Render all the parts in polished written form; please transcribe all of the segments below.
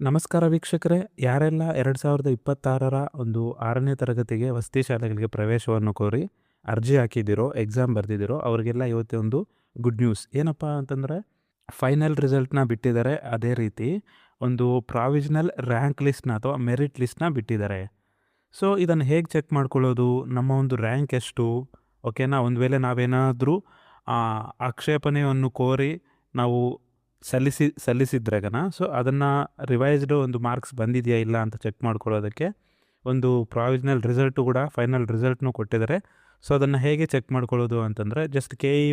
ನಮಸ್ಕಾರ ವೀಕ್ಷಕರೇ, ಯಾರೆಲ್ಲ 2026ರ ಒಂದು 6ನೇ ತರಗತಿಗೆ ವಸತಿ ಶಾಲೆಗಳಿಗೆ ಪ್ರವೇಶವನ್ನು ಕೋರಿ ಅರ್ಜಿ ಹಾಕಿದ್ದೀರೋ, ಎಕ್ಸಾಮ್ ಬರೆದಿದ್ದೀರೋ ಅವರಿಗೆಲ್ಲ ಇವತ್ತೇ ಒಂದು ಗುಡ್ ನ್ಯೂಸ್. ಏನಪ್ಪ ಅಂತಂದರೆ ಫೈನಲ್ ರಿಸಲ್ಟ್ನ ಬಿಟ್ಟಿದ್ದಾರೆ. ಅದೇ ರೀತಿ ಒಂದು ಪ್ರಾವಿಷನಲ್ ರ್ಯಾಂಕ್ ಲಿಸ್ಟ್ನ ಅಥವಾ ಮೆರಿಟ್ ಲಿಸ್ಟ್ನ ಬಿಟ್ಟಿದ್ದಾರೆ. ಸೊ ಇದನ್ನು ಹೇಗೆ ಚೆಕ್ ಮಾಡ್ಕೊಳ್ಳೋದು, ನಮ್ಮ ಒಂದು ರ್ಯಾಂಕ್ ಎಷ್ಟು, ಓಕೆನಾ. ಒಂದು ವೇಳೆ ನಾವೇನಾದರೂ ಆಕ್ಷೇಪಣೆಯನ್ನು ಕೋರಿ ನಾವು ಸಲ್ಲಿಸಿದ್ರೆಗನ ಸೊ ಅದನ್ನು ರಿವೈಸ್ಡ್ ಒಂದು ಮಾರ್ಕ್ಸ್ ಬಂದಿದೆಯಾ ಇಲ್ಲ ಅಂತ ಚೆಕ್ ಮಾಡ್ಕೊಳ್ಳೋದಕ್ಕೆ ಒಂದು ಪ್ರಾವಿಷನಲ್ ರಿಸಲ್ಟು ಕೂಡ ಫೈನಲ್ ರಿಸಲ್ಟ್ನು ಕೊಟ್ಟಿದ್ದಾರೆ. ಸೊ ಅದನ್ನು ಹೇಗೆ ಚೆಕ್ ಮಾಡ್ಕೊಳ್ಳೋದು ಅಂತಂದರೆ ಜಸ್ಟ್ ಕೆ ಇ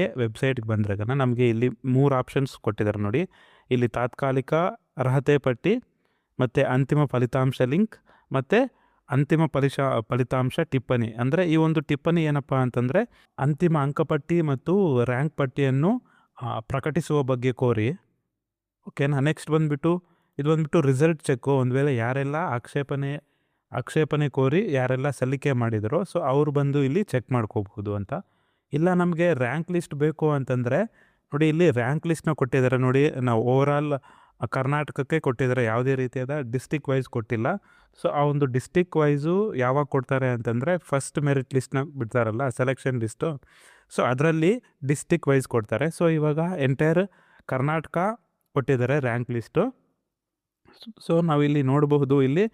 ಎ ವೆಬ್ಸೈಟ್ಗೆ ಬಂದ್ರೆಗನ ನಮಗೆ ಇಲ್ಲಿ 3 ಆಪ್ಷನ್ಸ್ ಕೊಟ್ಟಿದ್ದಾರೆ ನೋಡಿ. ಇಲ್ಲಿ ತಾತ್ಕಾಲಿಕ ಅರ್ಹತೆ ಪಟ್ಟಿ, ಮತ್ತು ಅಂತಿಮ ಫಲಿತಾಂಶ ಲಿಂಕ್, ಮತ್ತು ಅಂತಿಮ ಫಲಿತಾಂಶ ಟಿಪ್ಪಣಿ. ಅಂದರೆ ಈ ಒಂದು ಟಿಪ್ಪಣಿ ಏನಪ್ಪ ಅಂತಂದರೆ ಅಂತಿಮ ಅಂಕಪಟ್ಟಿ ಮತ್ತು ರ್ಯಾಂಕ್ ಪಟ್ಟಿಯನ್ನು ಪ್ರಕಟಿಸುವ ಬಗ್ಗೆ ಕೋರಿ, ಓಕೆನಾ. ನೆಕ್ಸ್ಟ್ ಬಂದುಬಿಟ್ಟು ರಿಸಲ್ಟ್ ಚೆಕ್ಕು. ಒಂದು ವೇಳೆ ಯಾರೆಲ್ಲ ಆಕ್ಷೇಪಣೆ ಕೋರಿ ಯಾರೆಲ್ಲ ಸಲ್ಲಿಕೆ ಮಾಡಿದರೋ ಸೊ ಅವ್ರು ಬಂದು ಇಲ್ಲಿ ಚೆಕ್ ಮಾಡ್ಕೋಬಹುದು ಅಂತ. ಇಲ್ಲ ನಮಗೆ ರ್ಯಾಂಕ್ ಲಿಸ್ಟ್ ಬೇಕು ಅಂತಂದರೆ ನೋಡಿ, ಇಲ್ಲಿ ರ್ಯಾಂಕ್ ಲಿಸ್ಟ್ನ ಕೊಟ್ಟಿದ್ದಾರೆ ನೋಡಿ. ನಾವು ಓವರಾಲ್ ಕರ್ನಾಟಕಕ್ಕೆ ಕೊಟ್ಟಿದ್ದಾರೆ, ಯಾವುದೇ ರೀತಿಯಾದ ಡಿಸ್ಟಿಕ್ ವೈಸ್ ಕೊಟ್ಟಿಲ್ಲ. ಸೊ ಆ ಒಂದು ಡಿಸ್ಟಿಕ್ ವೈಸು ಯಾವಾಗ ಕೊಡ್ತಾರೆ ಅಂತಂದರೆ ಫಸ್ಟ್ ಮೆರಿಟ್ ಲಿಸ್ಟ್ನ ಬಿಡ್ತಾರಲ್ಲ, ಸೆಲೆಕ್ಷನ್ ಲಿಸ್ಟು, ಸೊ ಅದರಲ್ಲಿ ಡಿಸ್ಟಿಕ್ ವೈಸ್ ಕೊಡ್ತಾರೆ. ಸೊ ಇವಾಗ ಎಂಟೈರ್ ಕರ್ನಾಟಕ ಕೊಟ್ಟಿದ್ದಾರೆ ರ್ಯಾಂಕ್ ಲಿಸ್ಟು. ಸೊ ನಾವಿಲ್ಲಿ ನೋಡಬಹುದು, ಇಲ್ಲಿ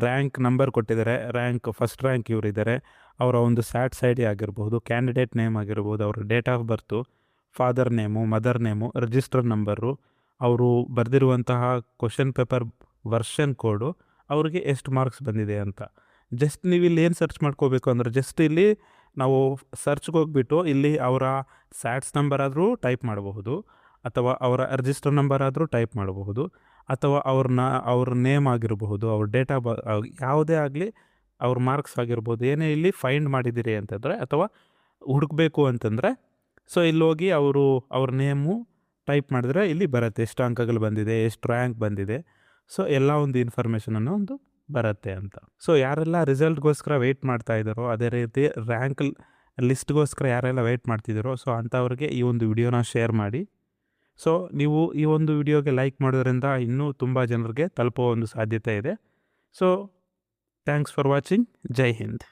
ರ್ಯಾಂಕ್ ನಂಬರ್ ಕೊಟ್ಟಿದ್ದಾರೆ. ಫಸ್ಟ್ ರ್ಯಾಂಕ್ ಇವರಿದ್ದಾರೆ, ಅವರ ಒಂದು ಸ್ಯಾಟ್ ಐ ಆಗಿರ್ಬೋದು, ಕ್ಯಾಂಡಿಡೇಟ್ ನೇಮ್ ಆಗಿರ್ಬೋದು, ಅವ್ರ date of birth, father name, mother name, register number, ಅವರು ಬರೆದಿರುವಂತಹ ಕ್ವಶನ್ ಪೇಪರ್ ವರ್ಷನ್ ಕೋಡು, ಅವ್ರಿಗೆ ಎಷ್ಟು ಮಾರ್ಕ್ಸ್ ಬಂದಿದೆ ಅಂತ. ಜಸ್ಟ್ ನೀವು ಇಲ್ಲಿ ಏನು ಸರ್ಚ್ ಮಾಡ್ಕೋಬೇಕು ಅಂದರೆ ಜಸ್ಟ್ ಇಲ್ಲಿ ನಾವು ಸರ್ಚ್ಗೆ ಹೋಗ್ಬಿಟ್ಟು ಇಲ್ಲಿ ಅವರ ಸ್ಯಾಟ್ಸ್ ನಂಬರ್ ಆದರೂ ಟೈಪ್ ಮಾಡಬಹುದು, ಅಥವಾ ಅವರ ರಿಜಿಸ್ಟರ್ ನಂಬರ್ ಆದರೂ ಟೈಪ್ ಮಾಡಬಹುದು, ಅಥವಾ ಅವ್ರ ನೇಮ್ ಆಗಿರಬಹುದು, ಅವ್ರ ಡೇಟ್ ಆಫ್ ಯಾವುದೇ ಆಗಲಿ, ಅವ್ರ ಮಾರ್ಕ್ಸ್ ಆಗಿರ್ಬೋದು, ಏನೇ ಇಲ್ಲಿ ಫೈಂಡ್ ಮಾಡಿದ್ದೀರಿ ಅಂತಂದರೆ ಅಥವಾ ಹುಡುಕಬೇಕು ಅಂತಂದರೆ ಸೊ ಇಲ್ಲಿ ಹೋಗಿ ಅವ್ರ ನೇಮು ಟೈಪ್ ಮಾಡಿದ್ರೆ ಇಲ್ಲಿ ಬರುತ್ತೆ, ಎಷ್ಟು ಅಂಕಗಳು ಬಂದಿದೆ, ಎಷ್ಟು ರ್ಯಾಂಕ್ ಬಂದಿದೆ, ಸೊ ಎಲ್ಲ ಒಂದು ಇನ್ಫಾರ್ಮೇಷನನ್ನು ಒಂದು ಬರುತ್ತೆ ಅಂತ. ಸೊ ಯಾರೆಲ್ಲ ರಿಸಲ್ಟ್ಗೋಸ್ಕರ ವೆಯ್ಟ್ ಮಾಡ್ತಾ ಇದ್ದಾರೋ, ಅದೇ ರೀತಿ ರ್ಯಾಂಕ್ ಲಿಸ್ಟ್ಗೋಸ್ಕರ ಯಾರೆಲ್ಲ ವೆಯ್ಟ್ ಮಾಡ್ತಿದ್ದಾರೋ ಸೊ ಅಂಥವ್ರಿಗೆ ಈ ಒಂದು ವಿಡಿಯೋನ ಶೇರ್ ಮಾಡಿ. ಸೊ ನೀವು ಈ ಒಂದು ವಿಡಿಯೋಗೆ ಲೈಕ್ ಮಾಡೋದ್ರಿಂದ ಇನ್ನೂ ತುಂಬ ಜನರಿಗೆ ತಲುಪೋ ಒಂದು ಸಾಧ್ಯತೆ ಇದೆ. So thanks for watching. Jai Hind.